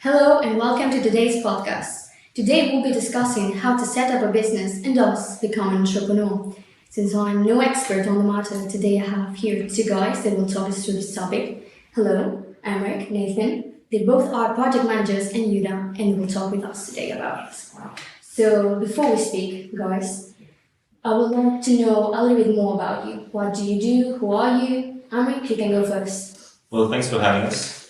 Hello and welcome to today's podcast. Today we'll be discussing how to set up a business and thus become an entrepreneur. Since I'm no expert on the matter, today I have here two guys that will talk us through this topic. Hello, I'm Rick, Nathan. They both are project managers in Yuda and will talk with us today about it. So before we speak, guys, I would like to know a little bit more about you. What do you do? Who are you? Amrik, you can go first. Well, thanks for having us.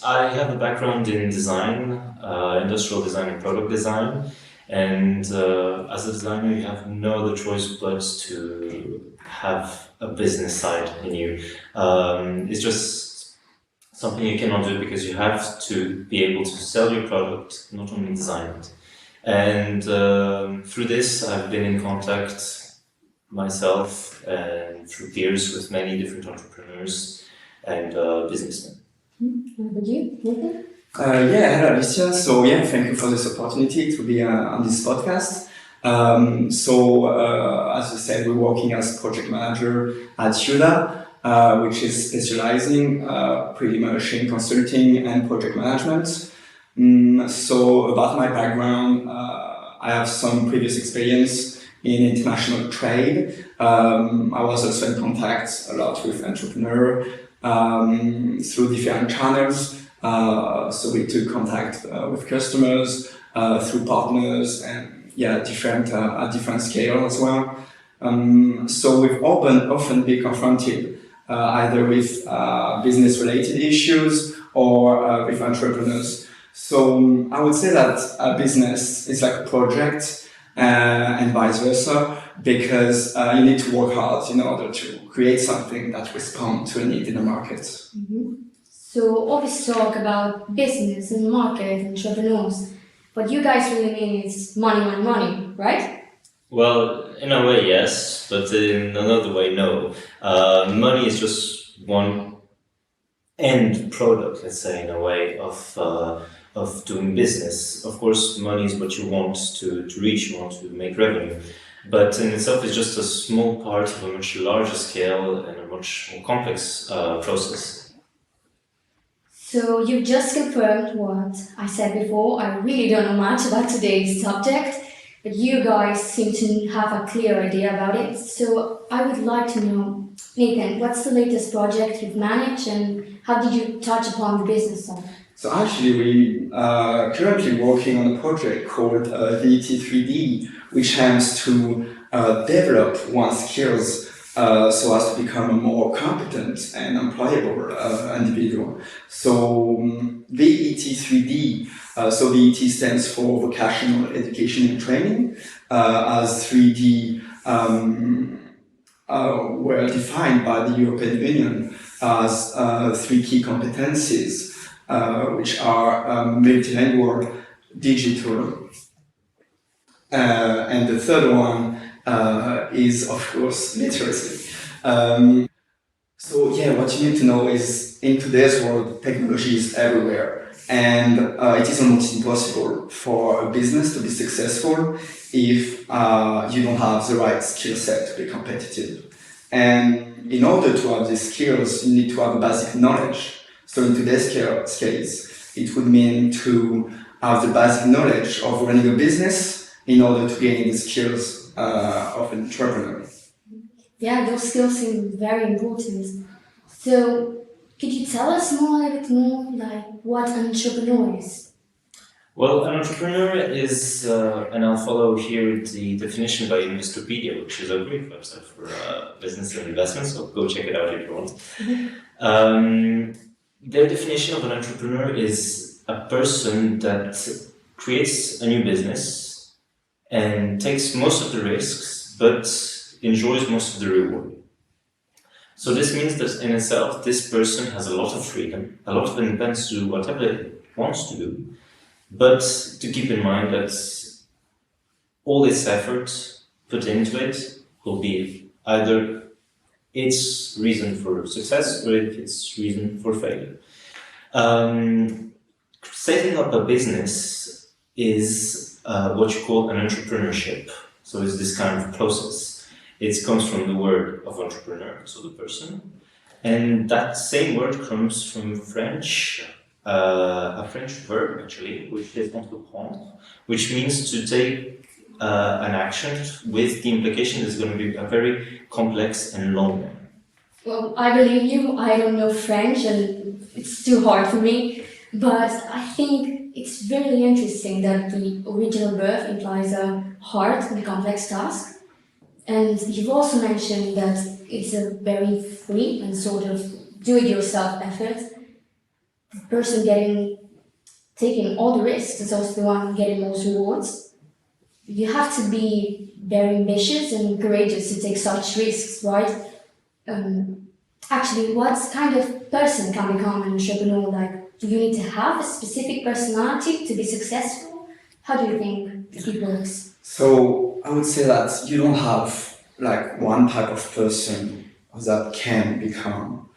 I have a background in design, industrial design and product design, and as a designer you have no other choice but to have a business side in you. It's just something you cannot do because you have to be able to sell your product, not only design it. And through this I've been in contact myself and through peers with many different entrepreneurs and businessmen. What about you, Nathan? Hello Alicia. Thank you for this opportunity to be on this podcast. As you said, we're working as project manager at Yuda, which is specializing pretty much in consulting and project management. About my background, I have some previous experience in international trade. I was also in contact a lot with entrepreneurs through different channels. So we took contact with customers through partners and different scale as well. So we've often been confronted either with business related issues or with entrepreneurs. So I would say that a business is like a project and vice versa, because you need to work hard in order to create something that responds to a need in the market. Mm-hmm. So always talk about business and market, entrepreneurs. What you guys really mean is money, right? Well, in a way yes, but in another way no. Money is just one end product, let's say, in a way of doing business. Of course, money is what you want to reach, you want to make revenue. But in itself, it's just a small part of a much larger scale and a much more complex process. So you've just confirmed what I said before. I really don't know much about today's subject, but you guys seem to have a clear idea about it. So I would like to know, Nathan, what's the latest project you've managed and how did you touch upon the business side? So actually, we are currently working on a project called VET3D, which aims to develop one's skills so as to become a more competent and employable individual. So VET3D, so VET stands for Vocational Education and Training, as 3D were defined by the European Union as three key competencies, which are multilingual, digital, and the third one is, of course, literacy. What you need to know is, in today's world, technology is everywhere, and it is almost impossible for a business to be successful if you don't have the right skill set to be competitive. And in order to have these skills, you need to have basic knowledge. So in today's case, it would mean to have the basic knowledge of running a business in order to gain the skills of an entrepreneur. Yeah, those skills seem very important. So could you tell us a little bit more, like what an entrepreneur is? Well, an entrepreneur is, and I'll follow here the definition by Investopedia, which is a great website for business and investment, so go check it out if you want. Mm-hmm. Their definition of an entrepreneur is a person that creates a new business and takes most of the risks, but enjoys most of the reward. So this means that in itself, this person has a lot of freedom, a lot of independence to do whatever it wants to do, but to keep in mind that all its effort put into it will be either its reason for success or its reason for failure. Setting up a business is what you call an entrepreneurship. So it's this kind of process. It comes from the word of entrepreneur, so the person. And that same word comes from French a French verb actually, which is entreprendre, which means to take an action with the implication that it's going to be a very complex and long one. Well, I believe you. I don't know French and it's too hard for me. But I think it's very interesting that the original verb implies a hard and complex task. And you've also mentioned that it's a very free and sort of do-it-yourself effort. The person taking all the risks is also the one getting most rewards. You have to be very ambitious and courageous to take such risks, right? Actually, what kind of person can become an entrepreneur? Like, do you need to have a specific personality to be successful? How do you think it works? So I would say that you don't have like one type of person that can become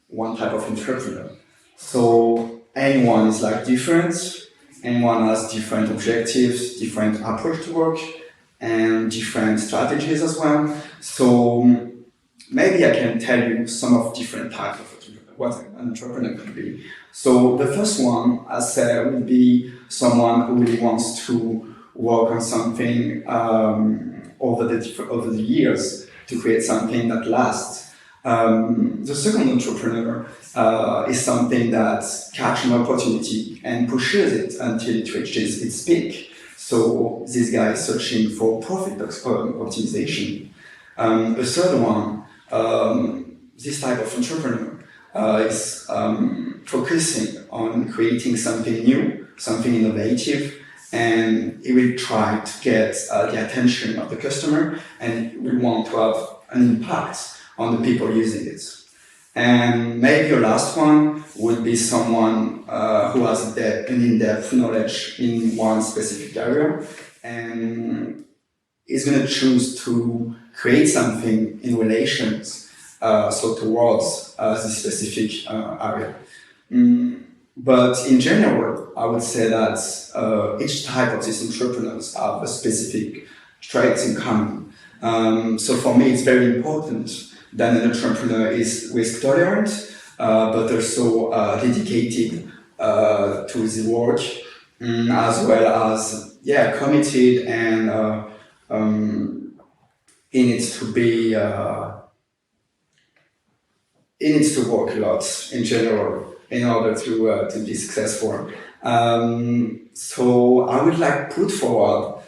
one type of entrepreneur. So anyone is like different, anyone has different objectives, different approach to work, and different strategies as well. So maybe I can tell you some of different types of what an entrepreneur could be. So the first one, I said, would be someone who really wants to work on something over the years to create something that lasts. The second entrepreneur is something that catches an opportunity and pushes it until it reaches its peak. So this guy is searching for profit optimization. The third one, this type of entrepreneur is focusing on creating something new, something innovative, and he will try to get the attention of the customer, and he will want to have an impact on the people using it. And maybe your last one would be someone who has an in-depth knowledge in one specific area, and is going to choose to create something in relations, so towards this specific area. But in general, I would say that each type of these entrepreneurs have a specific traits in common. So for me, it's very important that an entrepreneur is risk tolerant, but also dedicated to his work, as well as committed, and he needs to be he needs to work a lot in general in order to be successful. So I would like put forward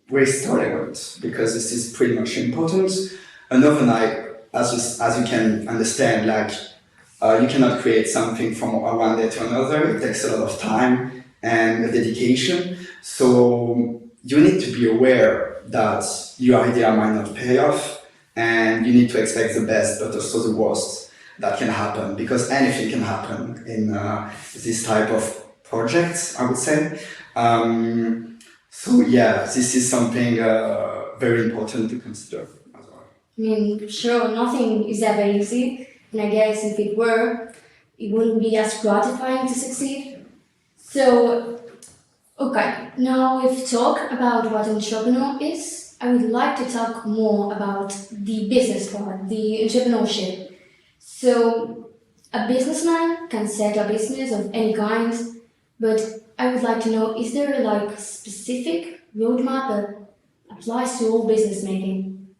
risk tolerant, because this is pretty much important. And overnight, as you can understand, like you cannot create something from one day to another. It takes a lot of time and dedication. So you need to be aware that your idea might not pay off, and you need to expect the best, but also the worst that can happen, because anything can happen in this type of projects, I would say. So yeah, this is something very important to consider as well. I mean, sure, nothing is ever easy, and I guess if it were, it wouldn't be as gratifying to succeed. So, okay, now we've talked about what an entrepreneur is. I would like to talk more about the business part, the entrepreneurship. So, a businessman can set a business of any kind, but I would like to know, is there like a specific roadmap that applies to all business making?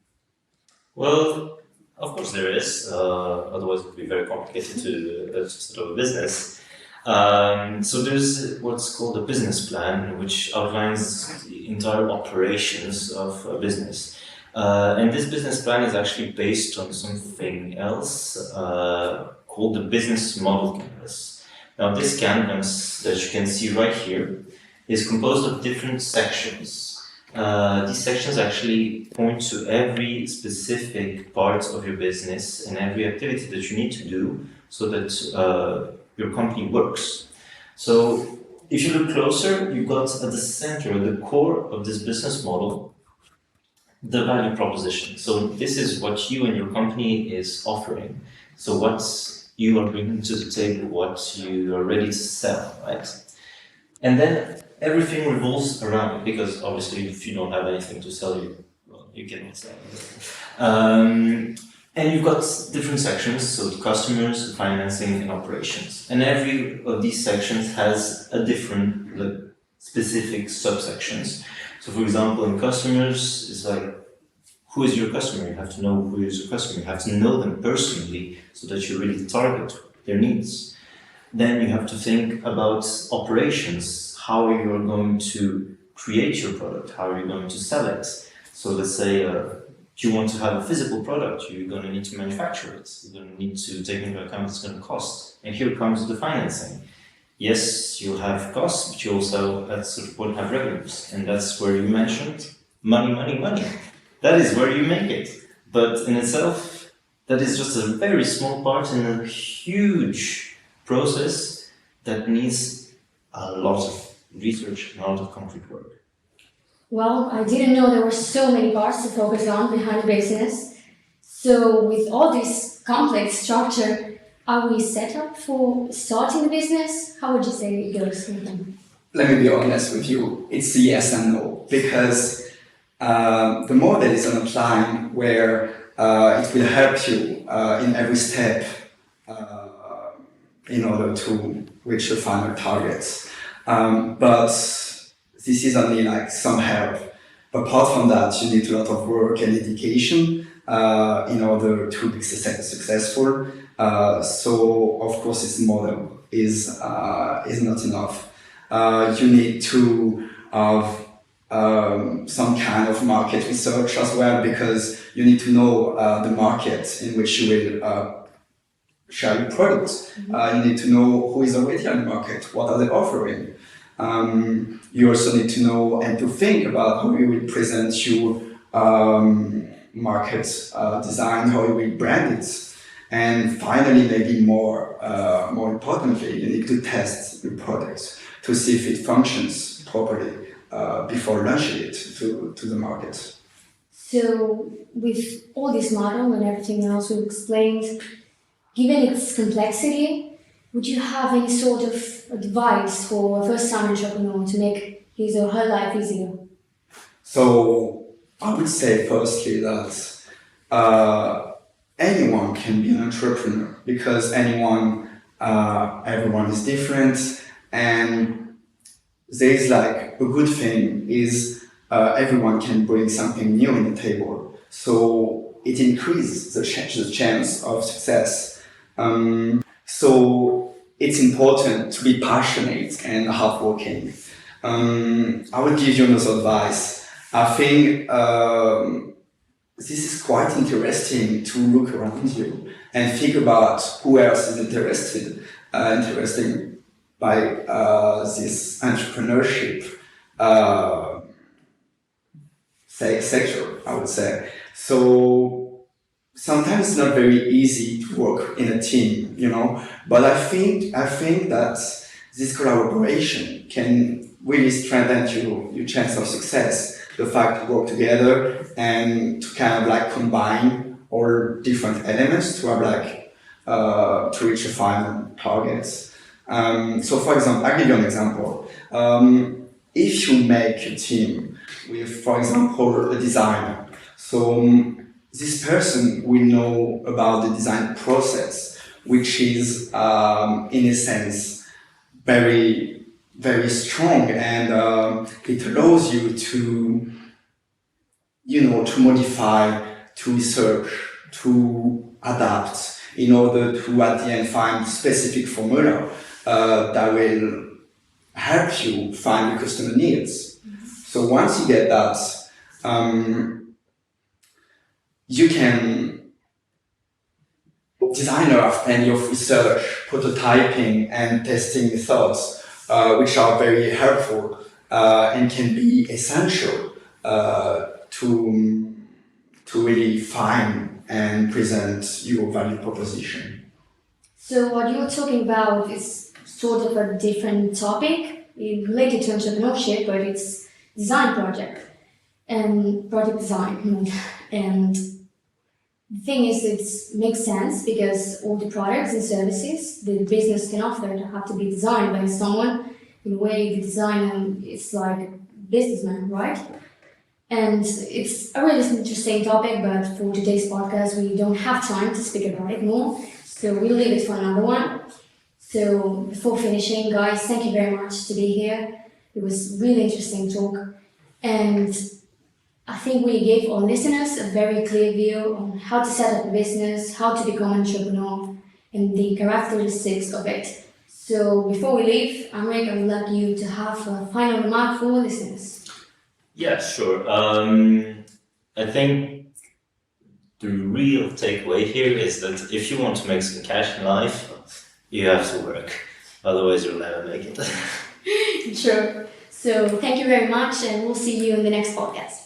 Well, of course there is. Otherwise, it would be very complicated to start a business. So there's what's called a business plan, which outlines the entire operations of a business. And this business plan is actually based on something else called the business model canvas. Now, this canvas that you can see right here is composed of different sections. These sections actually point to every specific part of your business and every activity that you need to do so that your company works. So if you look closer, you've got at the center, at the core of this business model, the value proposition. So this is what you and your company is offering. So what you are bringing to the table, what you are ready to sell, right? And then everything revolves around it, because obviously if you don't have anything to sell, you cannot sell. And you've got different sections, so the customers, financing, and operations. And every of these sections has a different specific subsections. So for example, in customers, it's like, who is your customer? You have to know who is your customer. You have to know them personally so that you really target their needs. Then you have to think about operations, how you're going to create your product, how are you going to sell it. So let's say, if you want to have a physical product, you're going to need to manufacture it. You're going to need to take into account what it's going to cost. And here comes the financing. Yes, you have costs, but you also at some point have revenues. And that's where you mentioned money, money, money. That is where you make it. But in itself, that is just a very small part in a huge process that needs a lot of research and a lot of concrete work. Well, I didn't know there were so many parts to focus on behind the business. So with all this complex structure, are we set up for starting the business? How would you say it goes? Let me be honest with you, it's a yes and no, because the model is on a plan where it will help you in every step in order to reach your final targets. But this is only like some help. Apart from that, you need a lot of work and dedication in order to be successful. So of course this model is not enough. You need to have some kind of market research as well, because you need to know the market in which you will share your products. You need to know who is already on the market, what are they offering. You also need to know and to think about how you will present your market design, how you will brand it. And finally, maybe more importantly, you need to test your product to see if it functions properly before launching it to the market. So with all this model and everything else we've explained, given its complexity, would you have any sort of advice for a first-time entrepreneur to make his or her life easier? So I would say firstly that anyone can be an entrepreneur, because everyone is different, and there is like a good thing is everyone can bring something new on the table, so it increases the chance of success. So it's important to be passionate and hardworking. I would give you another advice. I think this is quite interesting to look around you and think about who else is interested by this entrepreneurship sector, I would say. So sometimes it's not very easy to work in a team, you know, but I think that this collaboration can really strengthen your chance of success. The fact to work together and to kind of like combine all different elements to have like to reach a final targets. So for example, I'll give you an example. If you make a team with, for example, a designer, so this person will know about the design process, which is in a sense very, very strong, and it allows you to, to modify, to research, to adapt in order to at the end find specific formula that will help you find the customer needs. So once you get that, you can designer have plenty of research, prototyping and testing methods, which are very helpful and can be essential to really find and present your value proposition. So what you're talking about is sort of a different topic related to entrepreneurship, but it's design project and product design. And the thing is, it makes sense because all the products and services the business can offer have to be designed by someone. In a way, the designer is like a businessman, right? And it's a really interesting topic, but for today's podcast, we don't have time to speak about it more. So we'll leave it for another one. So before finishing, guys, thank you very much to be here. It was really interesting talk. And I think we gave our listeners a very clear view on how to set up a business, how to become an entrepreneur, and the characteristics of it. So before we leave, Amrik, I would like you to have a final remark for our listeners. Yeah, sure. I think the real takeaway here is that if you want to make some cash in life, you have to work. Otherwise, you'll never make it. Sure. So thank you very much, and we'll see you in the next podcast.